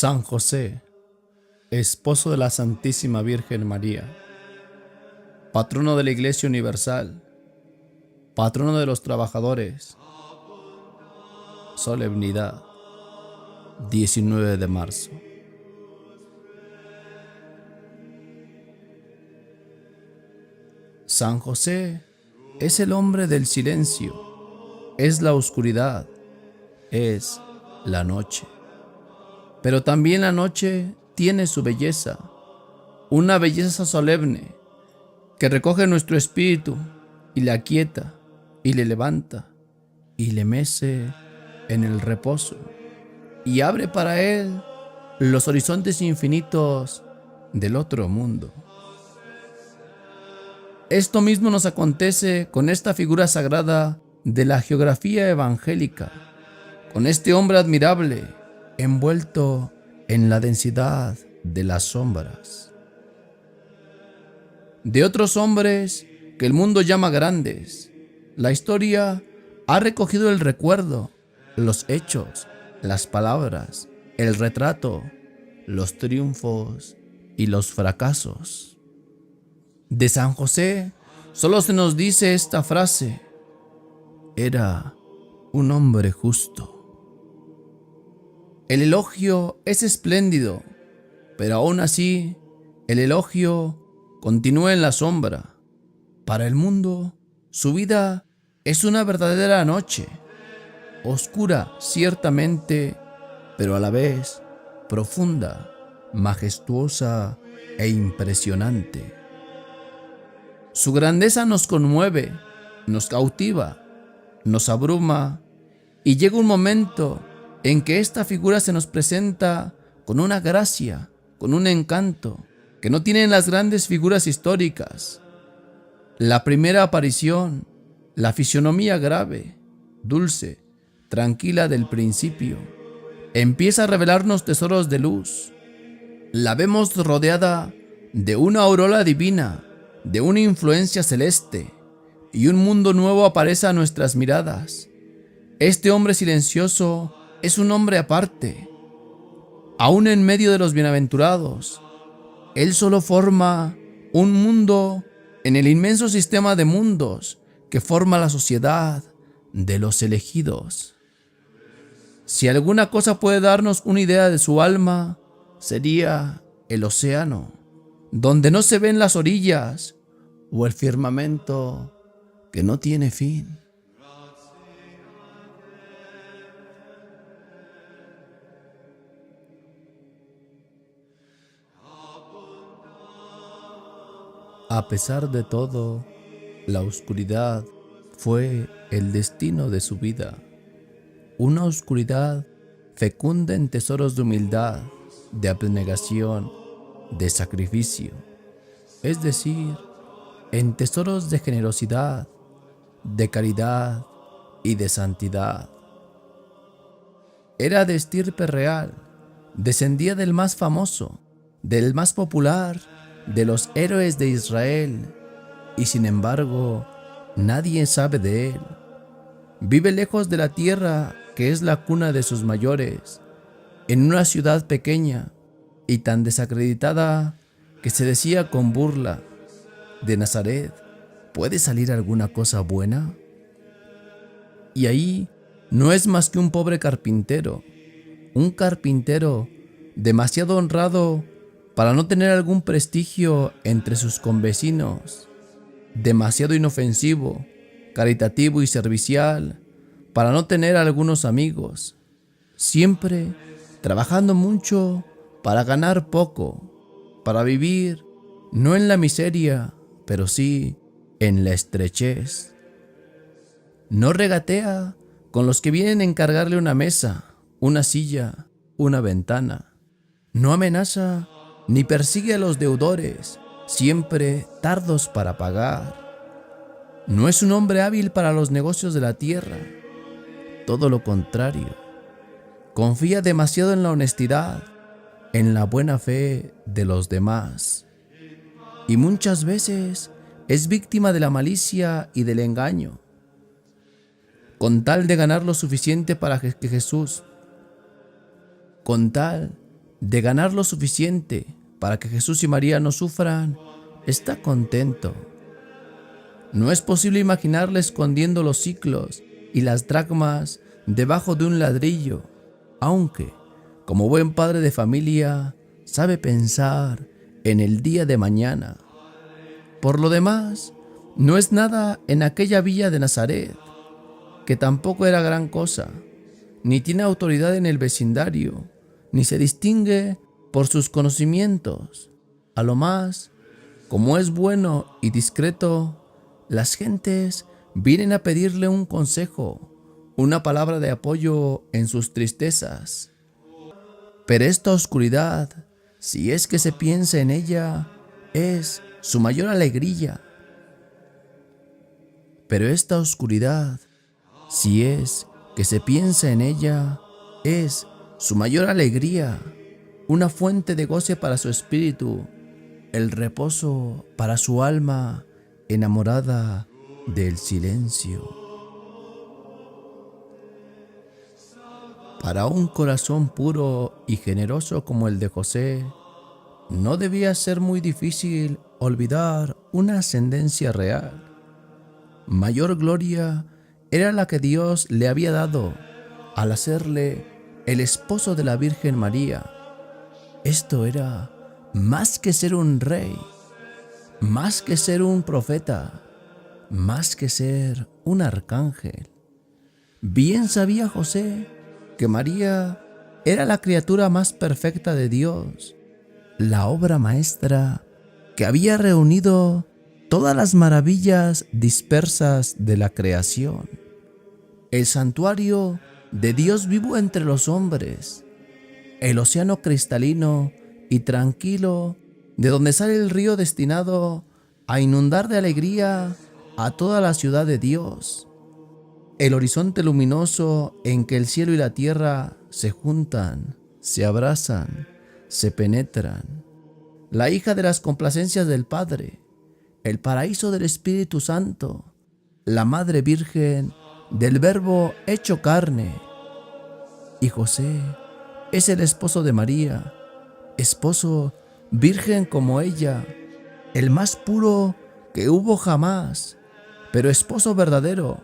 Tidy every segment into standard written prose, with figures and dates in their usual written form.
San José, esposo de la Santísima Virgen María, patrono de la Iglesia Universal, patrono de los trabajadores, solemnidad, 19 de marzo. San José es el hombre del silencio, es la oscuridad, es la noche. Pero también la noche tiene su belleza, una belleza solemne que recoge nuestro espíritu y le aquieta y le levanta y le mece en el reposo y abre para él los horizontes infinitos del otro mundo. Esto mismo nos acontece con esta figura sagrada de la geografía evangélica, con este hombre admirable, envuelto en la densidad de las sombras. De otros hombres que el mundo llama grandes, la historia ha recogido el recuerdo, los hechos, las palabras, el retrato, los triunfos y los fracasos. De San José solo se nos dice esta frase: era un hombre justo. El elogio es espléndido, pero aún así el elogio continúa en la sombra. Para el mundo, su vida es una verdadera noche, oscura ciertamente, pero a la vez profunda, majestuosa e impresionante. Su grandeza nos conmueve, nos cautiva, nos abruma, y llega un momento en que esta figura se nos presenta con una gracia, con un encanto que no tienen las grandes figuras históricas. La primera aparición, la fisonomía grave, dulce, tranquila del principio, empieza a revelarnos tesoros de luz. La vemos rodeada de una aurora divina, de una influencia celeste, y un mundo nuevo aparece a nuestras miradas. Este hombre silencioso es un hombre aparte. Aún en medio de los bienaventurados, él solo forma un mundo en el inmenso sistema de mundos que forma la sociedad de los elegidos. Si alguna cosa puede darnos una idea de su alma, sería el océano, donde no se ven las orillas, o el firmamento que no tiene fin. A pesar de todo, la oscuridad fue el destino de su vida. Una oscuridad fecunda en tesoros de humildad, de abnegación, de sacrificio. Es decir, en tesoros de generosidad, de caridad y de santidad. Era de estirpe real, descendía del más famoso, del más popular, de los héroes de Israel, y sin embargo, nadie sabe de él. Vive lejos de la tierra que es la cuna de sus mayores, en una ciudad pequeña y tan desacreditada que se decía con burla: ¿de Nazaret puede salir alguna cosa buena? Y ahí no es más que un pobre carpintero, un carpintero demasiado honrado para no tener algún prestigio entre sus convecinos, demasiado inofensivo, caritativo y servicial para no tener algunos amigos, siempre trabajando mucho para ganar poco, para vivir no en la miseria, pero sí en la estrechez. No regatea con los que vienen a encargarle una mesa, una silla, una ventana. No amenaza ni persigue a los deudores, siempre tardos para pagar. No es un hombre hábil para los negocios de la tierra. Todo lo contrario. Confía demasiado en la honestidad, en la buena fe de los demás. Y muchas veces es víctima de la malicia y del engaño, con tal de ganar lo suficiente para que Jesús, con tal de ganar lo suficiente para que Jesús y María no sufran, está contento. No es posible imaginarle escondiendo los siclos y las dracmas debajo de un ladrillo, aunque, como buen padre de familia, sabe pensar en el día de mañana. Por lo demás, no es nada en aquella villa de Nazaret, que tampoco era gran cosa, ni tiene autoridad en el vecindario, ni se distingue por sus conocimientos. A lo más, como es bueno y discreto, las gentes vienen a pedirle un consejo, una palabra de apoyo en sus tristezas. Pero esta oscuridad, si es que se piensa en ella, es su mayor alegría. Pero esta oscuridad, si es que se piensa en ella, es su mayor alegría, una fuente de goce para su espíritu, el reposo para su alma enamorada del silencio. Para un corazón puro y generoso como el de José, no debía ser muy difícil olvidar una ascendencia real. Mayor gloria era la que Dios le había dado al hacerle el esposo de la Virgen María. Esto era más que ser un rey, más que ser un profeta, más que ser un arcángel. Bien sabía José que María era la criatura más perfecta de Dios, la obra maestra que había reunido todas las maravillas dispersas de la creación, el santuario de Dios vivo entre los hombres, el océano cristalino y tranquilo de donde sale el río destinado a inundar de alegría a toda la ciudad de Dios, el horizonte luminoso en que el cielo y la tierra se juntan, se abrazan, se penetran, la hija de las complacencias del Padre, el paraíso del Espíritu Santo, la Madre Virgen del Verbo hecho carne. Y José es el esposo de María, esposo virgen como ella, el más puro que hubo jamás, pero esposo verdadero,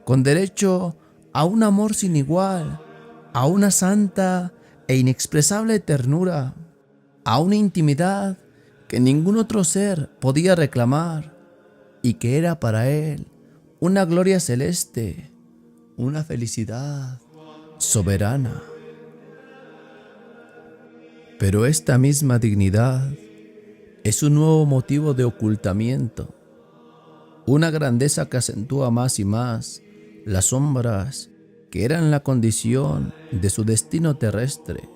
con derecho a un amor sin igual, a una santa e inexpresable ternura, a una intimidad que ningún otro ser podía reclamar y que era para él una gloria celeste, una felicidad soberana. Pero esta misma dignidad es un nuevo motivo de ocultamiento, una grandeza que acentúa más y más las sombras que eran la condición de su destino terrestre.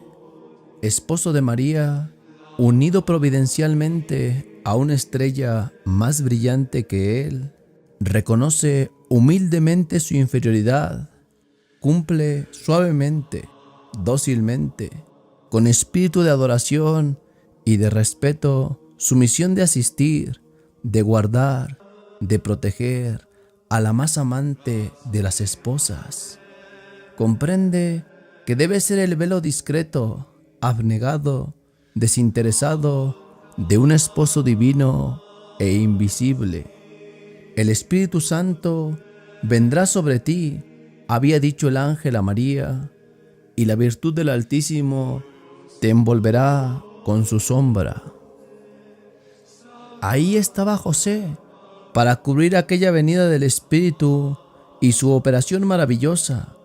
Esposo de María, unido providencialmente a una estrella más brillante que él, reconoce humildemente su inferioridad, cumple suavemente, dócilmente, con espíritu de adoración y de respeto, su misión de asistir, de guardar, de proteger a la más amante de las esposas. Comprende que debe ser el velo discreto, abnegado, desinteresado de un esposo divino e invisible. El Espíritu Santo vendrá sobre ti, había dicho el ángel a María, y la virtud del Altísimo te envolverá con su sombra. Ahí estaba José para cubrir aquella venida del Espíritu y su operación maravillosa,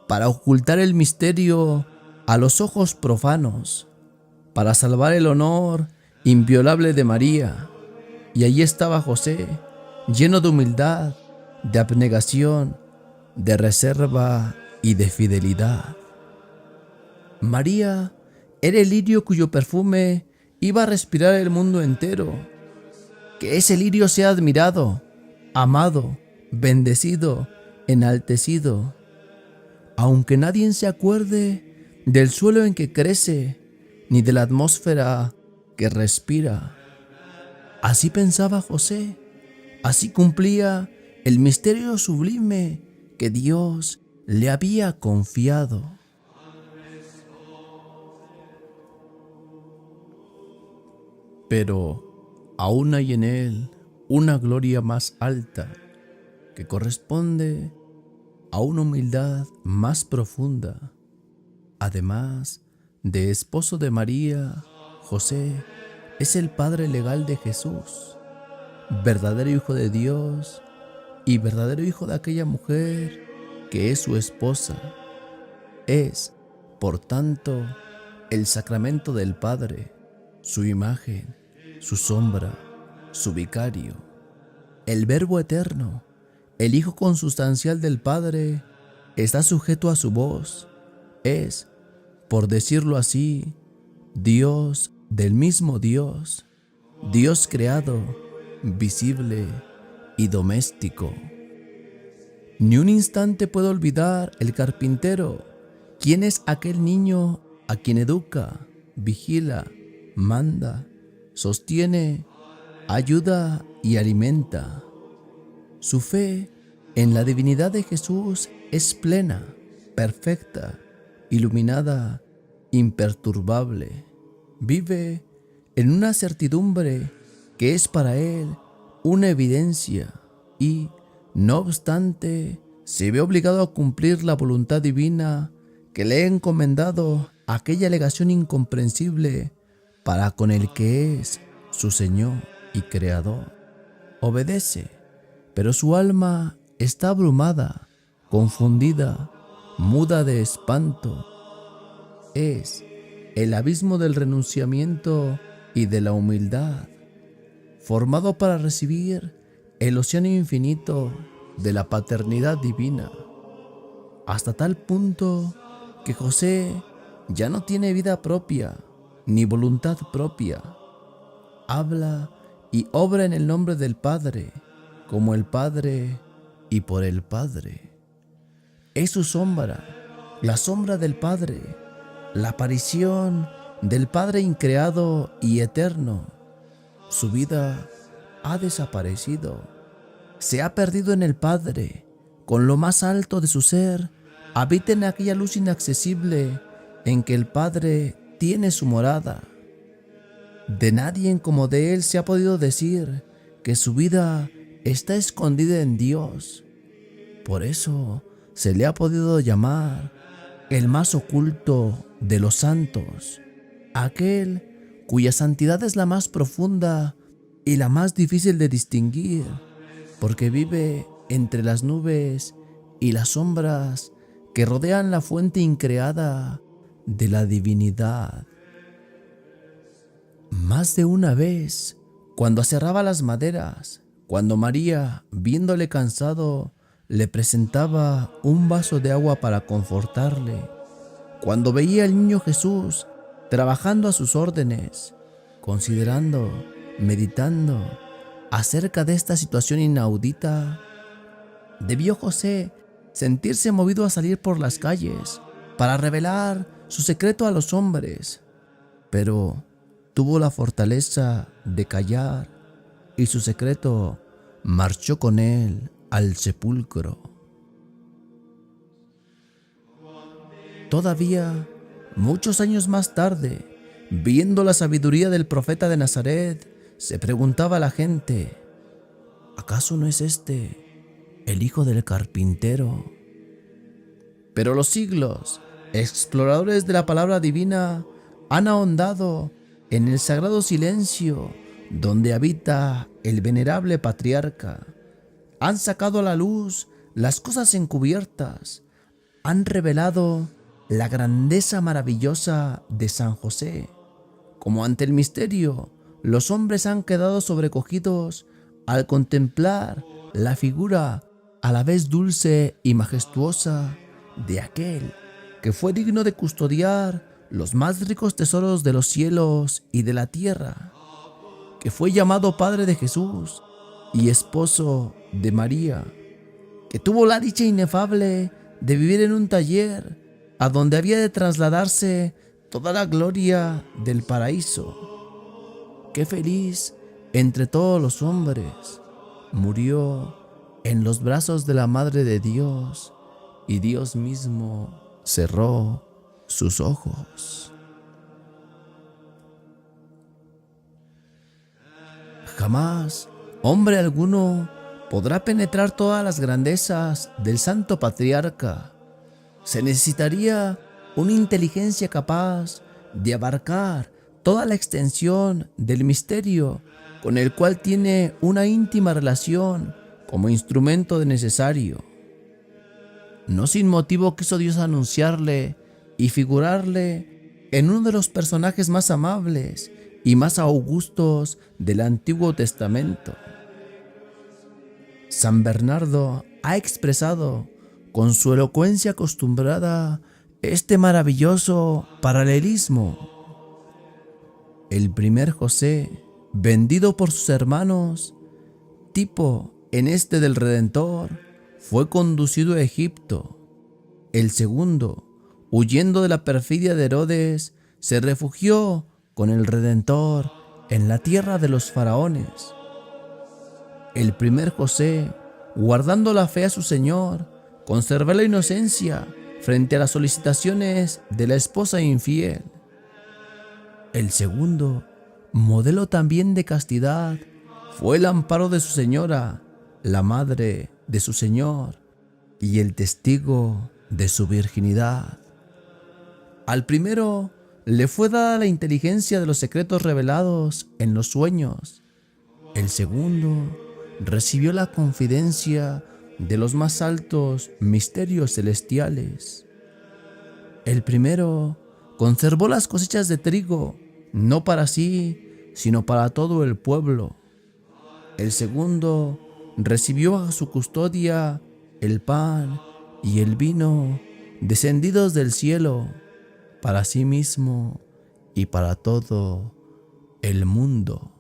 para ocultar el misterio a los ojos profanos, para salvar el honor inviolable de María. Y allí estaba José, lleno de humildad, de abnegación, de reserva y de fidelidad. María era el lirio cuyo perfume iba a respirar el mundo entero. Que ese lirio sea admirado, amado, bendecido, enaltecido, aunque nadie se acuerde del suelo en que crece, ni de la atmósfera que respira. Así pensaba José, así cumplía el misterio sublime que Dios le había confiado. pero aún hay en él una gloria más alta que corresponde a una humildad más profunda. Además de esposo de María, José es el padre legal de Jesús, verdadero hijo de Dios y verdadero hijo de aquella mujer que es su esposa. Es, por tanto, el sacramento del Padre, su imagen, su sombra, su vicario, el Verbo eterno, el Hijo consustancial del Padre, está sujeto a su voz. Es, por decirlo así, Dios del mismo Dios, Dios creado, visible y doméstico. Ni un instante puedo olvidar el carpintero, quien es aquel niño a quien educa, vigila, manda, sostiene, ayuda y alimenta. Su fe en la divinidad de Jesús es plena, perfecta, iluminada, imperturbable. Vive en una certidumbre que es para él una evidencia y, no obstante, se ve obligado a cumplir la voluntad divina que le ha encomendado aquella legación incomprensible para con el que es su Señor y Creador. Obedece, pero su alma está abrumada, confundida, muda de espanto. Es el abismo del renunciamiento y de la humildad, formado para recibir el océano infinito de la paternidad divina, hasta tal punto que José ya no tiene vida propia ni voluntad propia. Habla y obra en el nombre del Padre, como el Padre y por el Padre. Es su sombra, la sombra del Padre, la aparición del Padre increado y eterno. Su vida ha desaparecido, se ha perdido en el Padre. Con lo más alto de su ser, habita en aquella luz inaccesible en que el Padre tiene su morada. De nadie como de él se ha podido decir que su vida está escondida en Dios. Por eso se le ha podido llamar el más oculto de los santos, aquel cuya santidad es la más profunda y la más difícil de distinguir, porque vive entre las nubes y las sombras que rodean la fuente increada de la divinidad. Más de una vez, cuando aserraba las maderas, cuando María, viéndole cansado, le presentaba un vaso de agua para confortarle, cuando veía al niño Jesús trabajando a sus órdenes, considerando, meditando acerca de esta situación inaudita, debió José sentirse movido a salir por las calles para revelar su secreto a los hombres, pero tuvo la fortaleza de callar y su secreto marchó con él al sepulcro. Todavía, muchos años más tarde, viendo la sabiduría del profeta de Nazaret, se preguntaba a la gente: ¿acaso no es este el hijo del carpintero? Pero los siglos, exploradores de la palabra divina, han ahondado en el sagrado silencio donde habita el venerable patriarca. Han sacado a la luz las cosas encubiertas, han revelado la grandeza maravillosa de San José. Como ante el misterio, los hombres han quedado sobrecogidos al contemplar la figura a la vez dulce y majestuosa de aquel que fue digno de custodiar los más ricos tesoros de los cielos y de la tierra, que fue llamado Padre de Jesús y esposo de María, que tuvo la dicha inefable de vivir en un taller a donde había de trasladarse toda la gloria del paraíso. Qué feliz entre todos los hombres, murió en los brazos de la Madre de Dios y Dios mismo cerró sus ojos. Jamás hombre alguno podrá penetrar todas las grandezas del santo patriarca. Se necesitaría una inteligencia capaz de abarcar toda la extensión del misterio con el cual tiene una íntima relación como instrumento de necesario. No sin motivo quiso Dios anunciarle y figurarle en uno de los personajes más amables y más augustos del Antiguo Testamento. San Bernardo ha expresado con su elocuencia acostumbrada este maravilloso paralelismo. El primer José, vendido por sus hermanos, tipo en este del Redentor, fue conducido a Egipto. El segundo, huyendo de la perfidia de Herodes, se refugió con el Redentor en la tierra de los faraones. El primer José, guardando la fe a su Señor, conservó la inocencia frente a las solicitaciones de la esposa infiel. El segundo, modelo también de castidad, fue el amparo de su señora, la madre de su Señor, y el testigo de su virginidad. Al primero le fue dada la inteligencia de los secretos revelados en los sueños. El segundo recibió la confidencia de los más altos misterios celestiales. El primero conservó las cosechas de trigo, no para sí, sino para todo el pueblo. El segundo recibió a su custodia el pan y el vino descendidos del cielo para sí mismo y para todo el mundo.